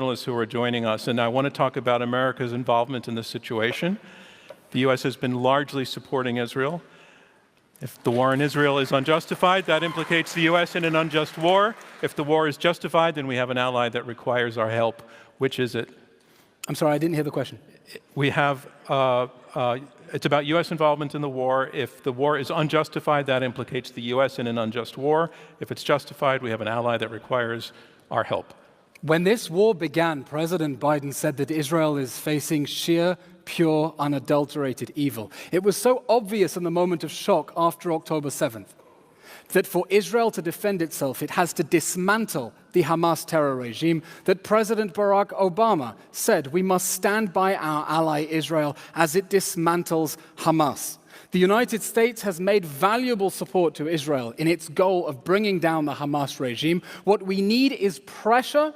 journalists who are joining us, and I want to talk about America's involvement in this situation. The U.S. has been largely supporting Israel. If the war in Israel is unjustified, that implicates the U.S. in an unjust war. If the war is justified, then we have an ally that requires our help. Which is it? I'm sorry, I didn't hear the question. We have, it's about U.S. involvement in the war. If the war is unjustified, that implicates the U.S. in an unjust war. If it's justified, we have an ally that requires our help. When this war began, President Biden said that Israel is facing sheer, pure, unadulterated evil. It was so obvious in the moment of shock after October 7th that for Israel to defend itself, it has to dismantle the Hamas terror regime, that President Barack Obama said we must stand by our ally Israel as it dismantles Hamas. The United States has made valuable support to Israel in its goal of bringing down the Hamas regime. What we need is pressure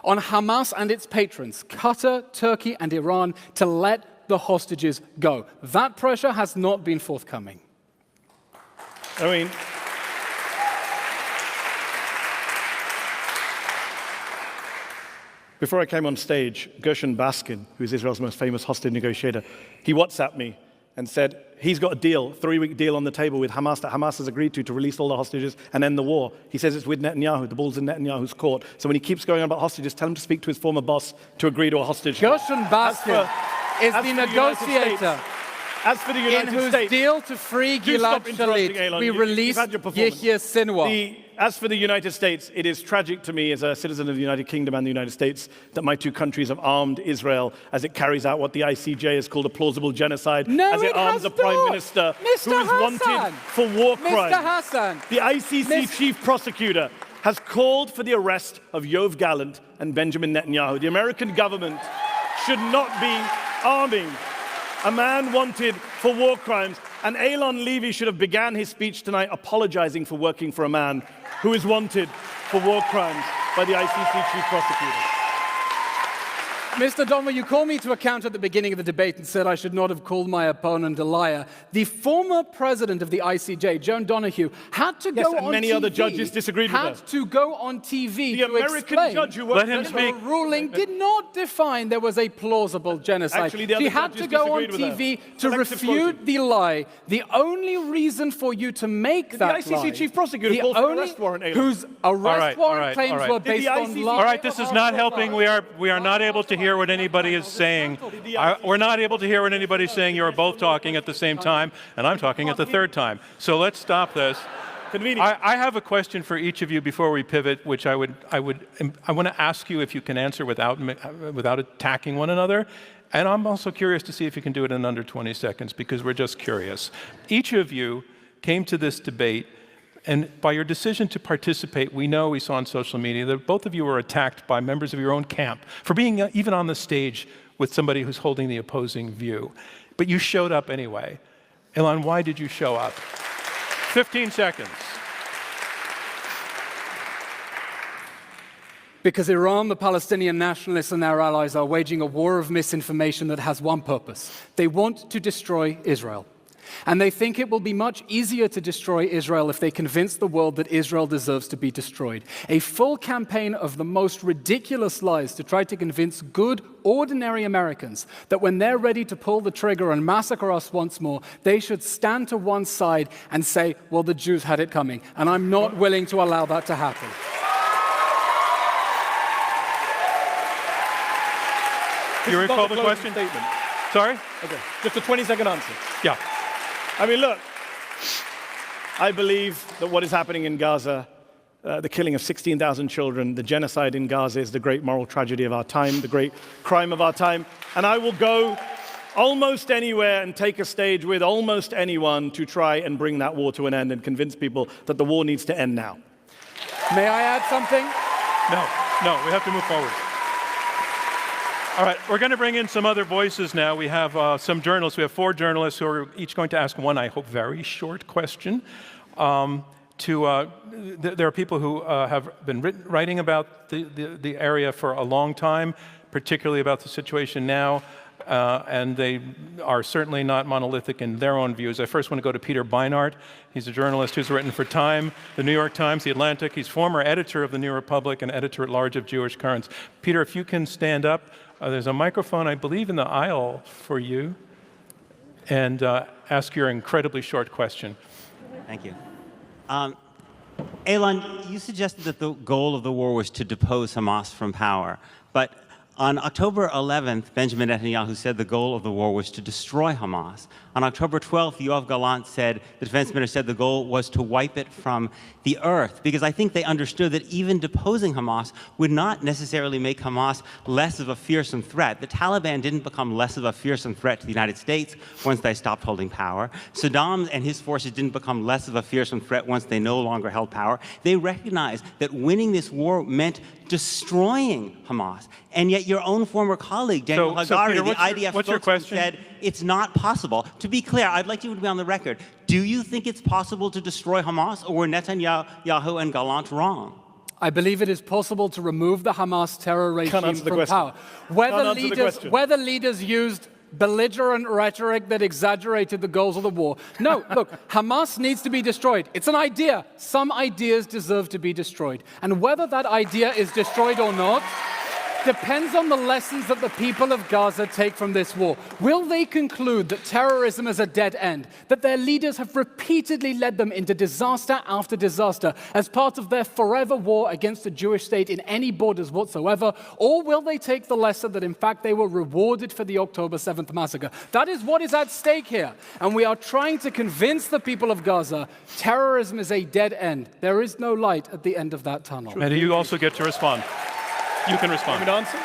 on Hamas and its patrons, Qatar, Turkey, and Iran, to let the hostages go. That pressure has not been forthcoming. Before I came on stage, Gershon Baskin, who's Israel's most famous hostage negotiator, he WhatsApped me and said he's got a deal, 3-week deal on the table with Hamas that Hamas has agreed to release all the hostages and end the war. He says it's with Netanyahu. The ball's in Netanyahu's court. So when he keeps going on about hostages, tell him to speak to his former boss to agree to a hostage. Gershon Baskin is the negotiator as for the United in whose States, deal to free Gilad Shalit, we released Yahya Sinwar. As for the United States, it is tragic to me as a citizen of the United Kingdom and the United States that my two countries have armed Israel as it carries out what the ICJ has called a plausible genocide, as it arms a prime minister who is wanted for war crimes. Mr. Hassan. The ICC chief prosecutor has called for the arrest of Yoav Gallant and Benjamin Netanyahu. The American government should not be arming a man wanted for war crimes. And Eilon Levy should have began his speech tonight apologizing for working for a man who is wanted for war crimes by the ICC chief prosecutor. Mr. Donver, you called me to account at the beginning of the debate and said I should not have called my opponent a liar. The former president of the ICJ, Joan Donoghue, had to go on many TV, other judges disagreed with her. Had to go on TV The to American explain judge who Let him that speak. the ruling did not define there was a plausible genocide. Actually, the other she had to judges go on disagreed with TV her. to Collective refute voting. the lie. The only reason for you to make that the ICC lie, chief prosecutor the called for an only arrest warrant, Eilon. whose arrest warrant claims were Did the based on ICC lies. All right, this is not helping. We are not able to hear what anybody is saying. We're not able to hear what anybody's saying. You're both talking at the same time, and I'm talking at the third time. So let's stop this. I have a question for each of you before we pivot, which I want to ask you if you can answer without attacking one another. And I'm also curious to see if you can do it in under 20 seconds, because we're just curious. Each of you came to this debate, and by your decision to participate, we saw on social media that both of you were attacked by members of your own camp for being even on the stage with somebody who's holding the opposing view. But you showed up anyway. Eilon, why did you show up? 15 seconds. Because Iran, the Palestinian nationalists, and their allies are waging a war of misinformation that has one purpose. They want to destroy Israel. And they think it will be much easier to destroy Israel if they convince the world that Israel deserves to be destroyed. A full campaign of the most ridiculous lies to try to convince good, ordinary Americans that when they're ready to pull the trigger and massacre us once more, they should stand to one side and say, well, the Jews had it coming. And I'm not willing to allow that to happen. You recall the question? Statement. Sorry? Okay, just a 20-second answer. Yeah. I mean, look, I believe that what is happening in Gaza, the killing of 16,000 children, the genocide in Gaza is the great moral tragedy of our time, the great crime of our time. And I will go almost anywhere and take a stage with almost anyone to try and bring that war to an end and convince people that the war needs to end now. May I add something? No, we have to move forward. All right, we're going to bring in some other voices now. We have some journalists. We have 4 journalists who are each going to ask one, I hope, very short question. There are people who have been writing about the area for a long time, particularly about the situation now. and they are certainly not monolithic in their own views. I first want to go to Peter Beinart. He's a journalist who's written for Time, the New York Times, The Atlantic. He's former editor of the New Republic and editor-at-large of Jewish Currents. Peter, if you can stand up, there's a microphone, I believe, in the aisle for you, and ask your incredibly short question. Thank you. Éilon, you suggested that the goal of the war was to depose Hamas from power, but on October 11th, Benjamin Netanyahu said the goal of the war was to destroy Hamas. On October 12th, Yoav Gallant said, the defense minister said the goal was to wipe it from the earth, because I think they understood that even deposing Hamas would not necessarily make Hamas less of a fearsome threat. The Taliban didn't become less of a fearsome threat to the United States once they stopped holding power. Saddam and his forces didn't become less of a fearsome threat once they no longer held power. They recognized that winning this war meant destroying Hamas. And yet your own former colleague, Daniel Hagari, Peter, the IDF spokesman, said it's not possible. To be clear, I'd like you to be on the record. Do you think it's possible to destroy Hamas, or were Netanyahu and Gallant wrong? I believe it is possible to remove the Hamas terror regime from question. power. Whether leaders used belligerent rhetoric that exaggerated the goals of the war. No, look, Hamas needs to be destroyed. It's an idea. Some ideas deserve to be destroyed. And whether that idea is destroyed or not depends on the lessons that the people of Gaza take from this war. Will they conclude that terrorism is a dead end, that their leaders have repeatedly led them into disaster after disaster as part of their forever war against the Jewish state in any borders whatsoever, or will they take the lesson that in fact they were rewarded for the October 7th massacre? That is what is at stake here, and we are trying to convince the people of Gaza terrorism is a dead end. There is no light at the end of that tunnel. Mehdi, you also get to respond. You can respond. An answer?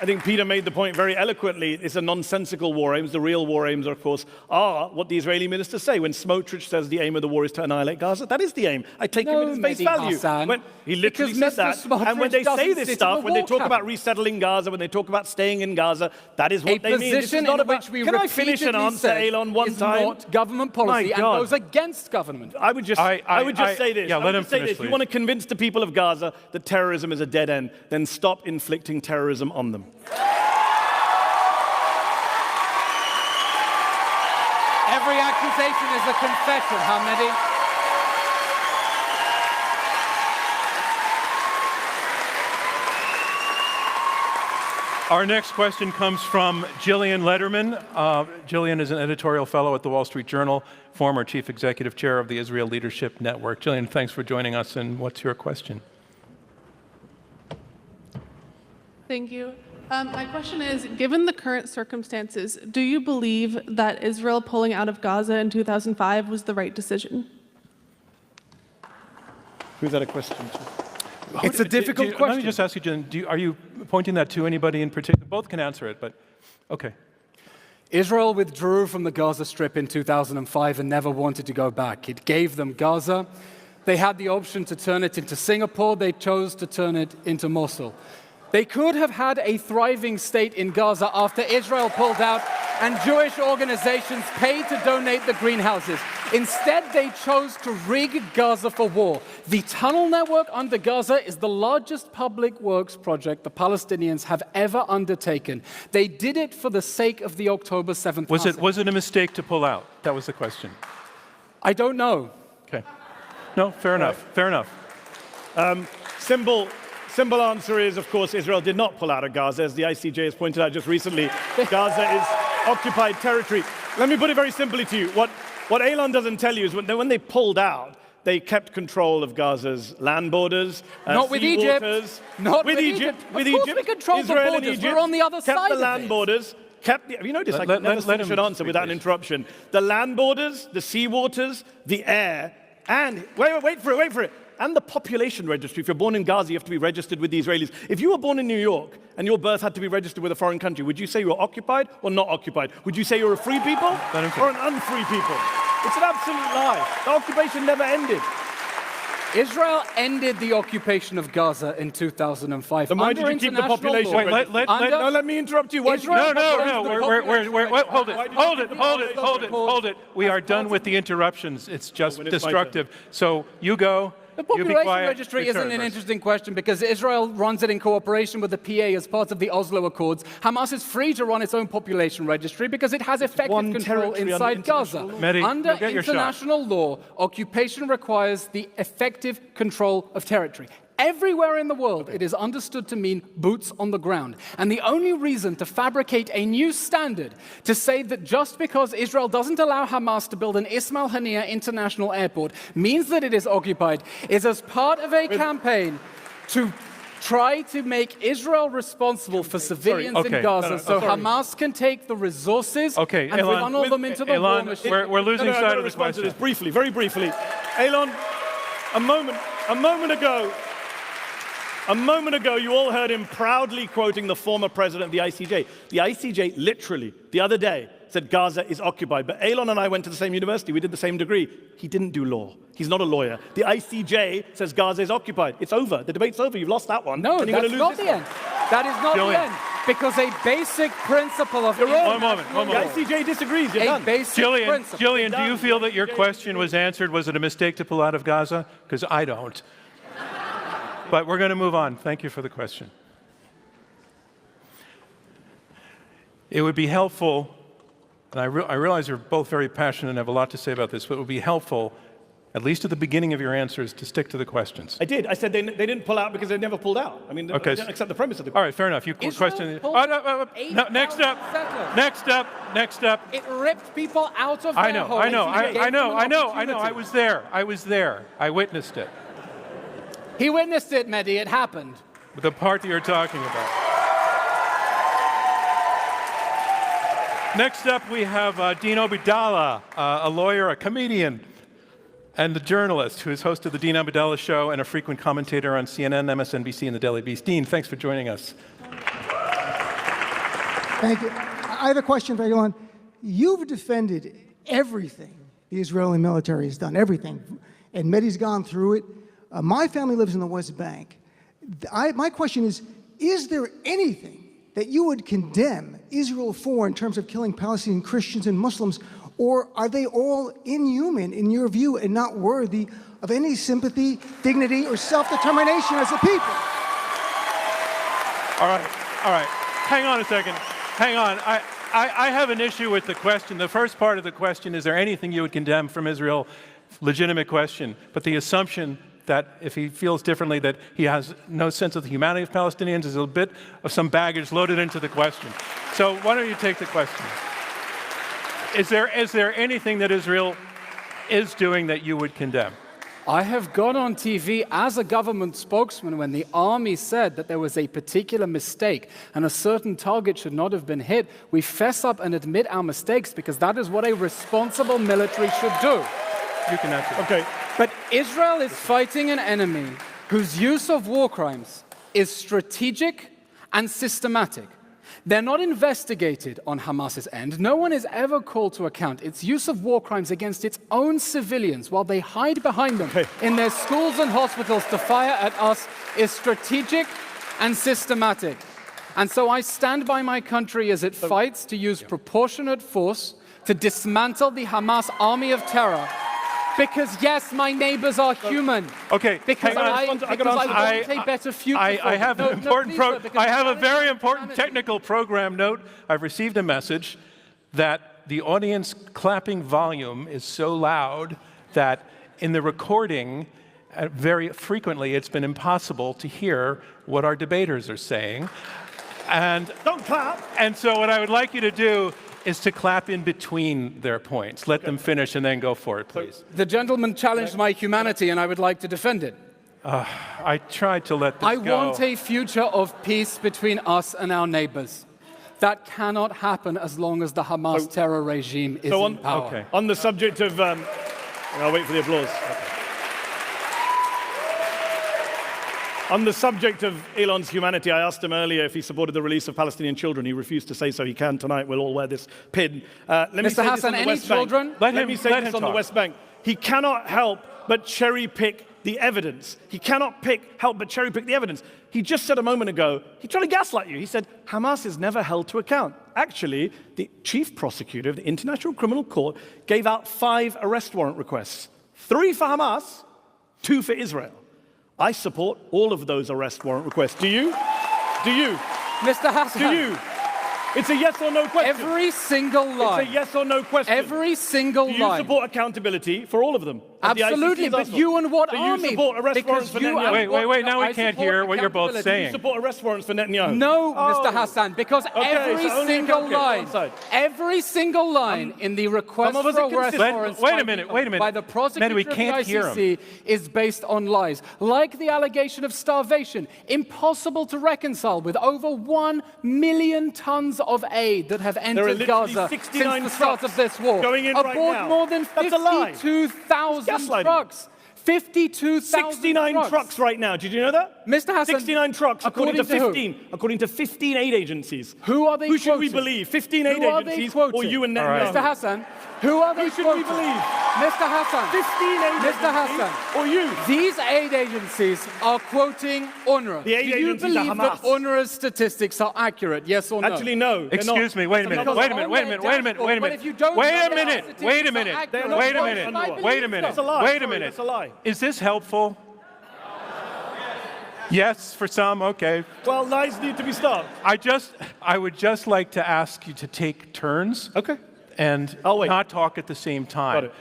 I think Peter made the point very eloquently. It's a nonsensical war aims. The real war aims, of course, are what the Israeli ministers say. When Smotrich says the aim of the war is to annihilate Gaza, that is the aim. I take him at his face value. When he literally said that. And when they say this stuff, when they talk about resettling Gaza, when they talk about staying in Gaza, that is what they mean. This is not about. Can I finish an answer, Éilon, one time? Not government policy and goes against government. I would just say this. Yeah, let him finish, if you want to convince the people of Gaza that terrorism is a dead end, then stop inflicting terrorism on them. Every accusation is a confession, Mehdi. Our next question comes from Gillian Lederman. Gillian is an editorial fellow at the Wall Street Journal, former chief executive chair of the Israel Leadership Network. Gillian, thanks for joining us, and what's your question? Thank you. My question is, given the current circumstances, do you believe that Israel pulling out of Gaza in 2005 was the right decision? Who's that a question to? It's a difficult question. Let me just ask you, Jen, are you pointing that to anybody in particular? Both can answer it, but okay. Israel withdrew from the Gaza Strip in 2005 and never wanted to go back. It gave them Gaza. They had the option to turn it into Singapore. They chose to turn it into Mosul. They could have had a thriving state in Gaza after Israel pulled out and Jewish organizations paid to donate the greenhouses. Instead, they chose to rig Gaza for war. The tunnel network under Gaza is the largest public works project the Palestinians have ever undertaken. They did it for the sake of the October 7th massacre. Was it a mistake to pull out? That was the question. I don't know. Okay. No, fair enough. Fair enough. Simple answer is, of course, Israel did not pull out of Gaza. As the ICJ has pointed out just recently, Gaza is occupied territory. Let me put it very simply to you. What Éilon doesn't tell you is when they pulled out, they kept control of Gaza's land borders, not with Egypt. Not with Egypt. With of course Egypt. we controlled Israel the borders. and Egypt We're on the other kept side the of land it. borders. Have you noticed I can never finish an answer without an interruption? The land borders, the sea waters, the air, and wait for it. And the population registry. If you're born in Gaza, you have to be registered with the Israelis. If you were born in New York and your birth had to be registered with a foreign country, would you say you were occupied or not occupied? Would you say you're a free people or an unfree people? It's an absolute lie. The occupation never ended. Israel ended the occupation of Gaza in 2005. Then why did you keep the population? Wait, let me interrupt you. Hold it. We are done with the interruptions. It's just destructive. So you go, The You be population quiet. registry Your isn't turn an first. interesting question because Israel runs it in cooperation with the PA as part of the Oslo Accords. Hamas is free to run its own population registry because it has effective one control territory under inside Gaza. international law. Mehdi, Under you'll get your shot. international law, occupation requires the effective control of territory. Everywhere in the world, it is understood to mean boots on the ground. And the only reason to fabricate a new standard to say that just because Israel doesn't allow Hamas to build an Ismail Haniyeh international airport means that it is occupied is as part of a campaign to try to make Israel responsible for civilians okay. in Gaza No, so sorry. Hamas can take the resources Okay, and Elon, funnel them into the war Elon, machine. we're losing I've sight got to of the respond to question. this briefly, very briefly. Elon, a moment ago, you all heard him proudly quoting the former president of the ICJ. The ICJ literally, the other day, said Gaza is occupied. But Elon and I went to the same university. We did the same degree. He didn't do law. He's not a lawyer. The ICJ says Gaza is occupied. It's over. The debate's over. You've lost that one. No, and you're that's gonna lose not this the one. end. That is not Julian. the end. Because a basic principle of One moment. The ICJ disagrees. You're a done. basic principle. Jillian, do you feel that your question was answered? Was it a mistake to pull out of Gaza? Because I don't. But we're going to move on. Thank you for the question. It would be helpful, and I realize you're both very passionate and have a lot to say about this, but it would be helpful, at least at the beginning of your answers, to stick to the questions. I did. I said they didn't pull out because they never pulled out. I mean, Okay. I don't accept the premise of the All right, fair enough. You Israel question. pulled No, next up. 8,000 Next up. It ripped people out of I their know. homes. I know. and gave them an I know. I opportunity. was there. I witnessed it. He witnessed it, Mehdi. It happened. The part that you're talking about. Next up, we have Dean Obeidallah, a lawyer, a comedian, and a journalist who has hosted the Dean Obeidallah Show and a frequent commentator on CNN, MSNBC, and the Daily Beast. Dean, thanks for joining us. Thank you. I have a question for everyone. You've defended everything the Israeli military has done, everything. And Mehdi's gone through it. My family lives in the West Bank. My question is there anything that you would condemn Israel for in terms of killing Palestinian Christians and Muslims, or are they all inhuman in your view and not worthy of any sympathy, dignity, or self-determination as a people? All right. Hang on a second. Hang on. I have an issue with the question. The first part of the question, is there anything you would condemn from Israel? Legitimate question. But the assumption that if he feels differently, that he has no sense of the humanity of Palestinians is a bit of some baggage loaded into the question. So why don't you take the question? Is there anything that Israel is doing that you would condemn? I have gone on TV as a government spokesman when the army said that there was a particular mistake and a certain target should not have been hit. We fess up and admit our mistakes because that is what a responsible military should do. You can answer that. Okay. But Israel is fighting an enemy whose use of war crimes is strategic and systematic. They're not investigated on Hamas's end. No one is ever called to account. Its use of war crimes against its own civilians while they hide behind them in their schools and hospitals to fire at us is strategic and systematic. And so I stand by my country as it fights to use proportionate force to dismantle the Hamas army of terror. Because yes, my neighbors are human. Okay, Because hang on. I want a better future. I have for an them. important please, sir, because I have a challenge very is important humanity. technical program note. I've received a message that the audience clapping volume is so loud that in the recording, very frequently, it's been impossible to hear what our debaters are saying. And Don't clap. And so what I would like you to do is to clap in between their points. Let them finish and then go for it, please. The gentleman challenged my humanity, and I would like to defend it. I tried to let this I go. want a future of peace between us and our neighbors. That cannot happen as long as the Hamas terror regime is in power. Okay. On the subject of, I'll wait for the applause. On the subject of Elon's humanity, I asked him earlier if he supported the release of Palestinian children. He refused to say so. He can tonight. We'll all wear this pin. Let me Mr. say Hassan, this on the any West Bank. children? Let me say him this on the talk. West Bank. He cannot help but cherry pick the evidence. He cannot help but cherry pick the evidence. He just said a moment ago, he tried to gaslight you. He said, Hamas is never held to account. Actually, the chief prosecutor of the International Criminal Court gave out 5 arrest warrant requests. 3 for Hamas, 2 for Israel. I support all of those arrest warrant requests. Do you? Do you? Mr. Hassan. Do you? It's a yes or no question. Every single line. It's a yes or no question. Every single Do you line. support accountability for all of them? as the Absolutely, ICC but does you and what so army? you support arrest warrants Because for you Netanyahu? Wait, now we I can't support hear what you're both accountability. You saying. support arrest warrants for Netanyahu? No, Oh. Mr. Hassan, because every so only single okay, line, one side. every single line in the request some of us for are arrest consistent. warrants Wait a minute. by the prosecutor Mehdi, we of the can't hear ICC is based on lies, like the allegation of starvation, impossible to reconcile with over 1 million tons of aid that have There are entered literally Gaza 69 since the start trucks of this war. going in right Aboard now. more than That's a lie. 52,000 Gaslighting. trucks. 52,000 69 trucks right now. Did you know that? Mr. Hassan, 69 trucks, according to according to who? 15. According to 15 aid agencies. Who are they Who should we quoting? believe? 15 aid Who are they agencies or quoting? you and All right. Netanyahu? Mr. Hassan, who are they Who should we quoting? believe? Mr. Hassan, 15 aid Mr. agencies Hassan. or you? These aid agencies are quoting UNRWA. The aid Do you agencies are believe that Hamas. UNRWA's statistics are accurate, yes or no? Actually, no. they're not. Excuse me, wait a minute, Because wait a on minute, wait a their minute, wait a minute, wait a dashboard, but minute. if you don't Wait know a the minute, statistics wait a are minute, accurate, They're not wait a quoting minute, UNRWA. wait a minute, That's a lie. wait a Sorry, minute. that's a lie. Is this helpful? Yes, for some, okay. Well, lies need to be stopped. I would just like to ask you to take turns Okay. and I'll wait. not talk at the same time. Got it.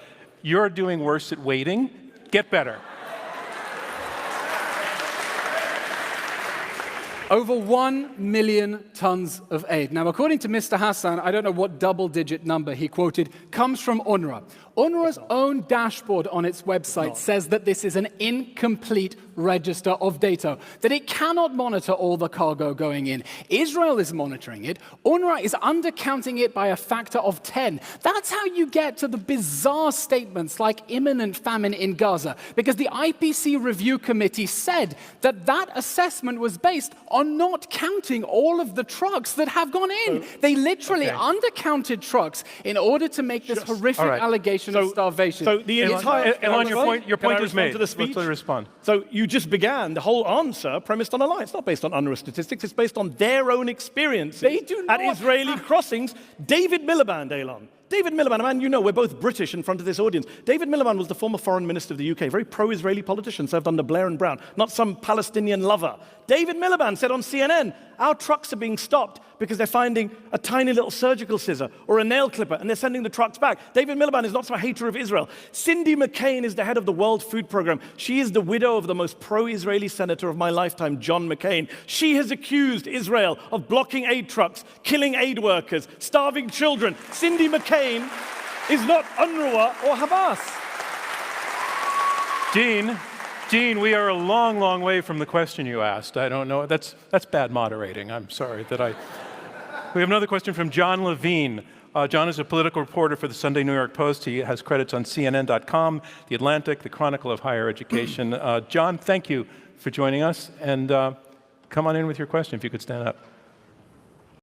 You're doing worse at waiting. Get better. Over 1 million tons of aid. Now, according to Mr. Hassan, I don't know what double-digit number he quoted, comes from UNRWA. UNRWA's own dashboard on its website says that this is an incomplete register of data, that it cannot monitor all the cargo going in. Israel is monitoring it. UNRWA is undercounting it by a factor of 10. That's how you get to the bizarre statements like imminent famine in Gaza, because the IPC Review Committee said that that assessment was based on not counting all of the trucks that have gone in. They literally undercounted trucks in order to make this horrific All right. allegation of starvation. So the entire Elon, your Can I point is respond made. to the speech? Let's respond. So you just began the whole answer premised on a lie. It's not based on UNRWA statistics. It's based on their own experiences They do at not Israeli crossings. David Miliband, Elon. David Miliband, a man you know, we're both British in front of this audience. David Miliband was the former foreign minister of the UK, very pro-Israeli politician, served under Blair and Brown, not some Palestinian lover. David Miliband said on CNN, our trucks are being stopped because they're finding a tiny little surgical scissor or a nail clipper and they're sending the trucks back. David Miliband is not some hater of Israel. Cindy McCain is the head of the World Food Program. She is the widow of the most pro-Israeli senator of my lifetime, John McCain. She has accused Israel of blocking aid trucks, killing aid workers, starving children. Cindy McCain is not UNRWA or Hamas. Dean, we are a long, long way from the question you asked. I don't know. That's bad moderating. I'm sorry that I. We have another question from John Levine. John is a political reporter for the Sunday New York Post. He has credits on CNN.com, The Atlantic, The Chronicle of Higher Education. John, thank you for joining us. And come on in with your question if you could stand up.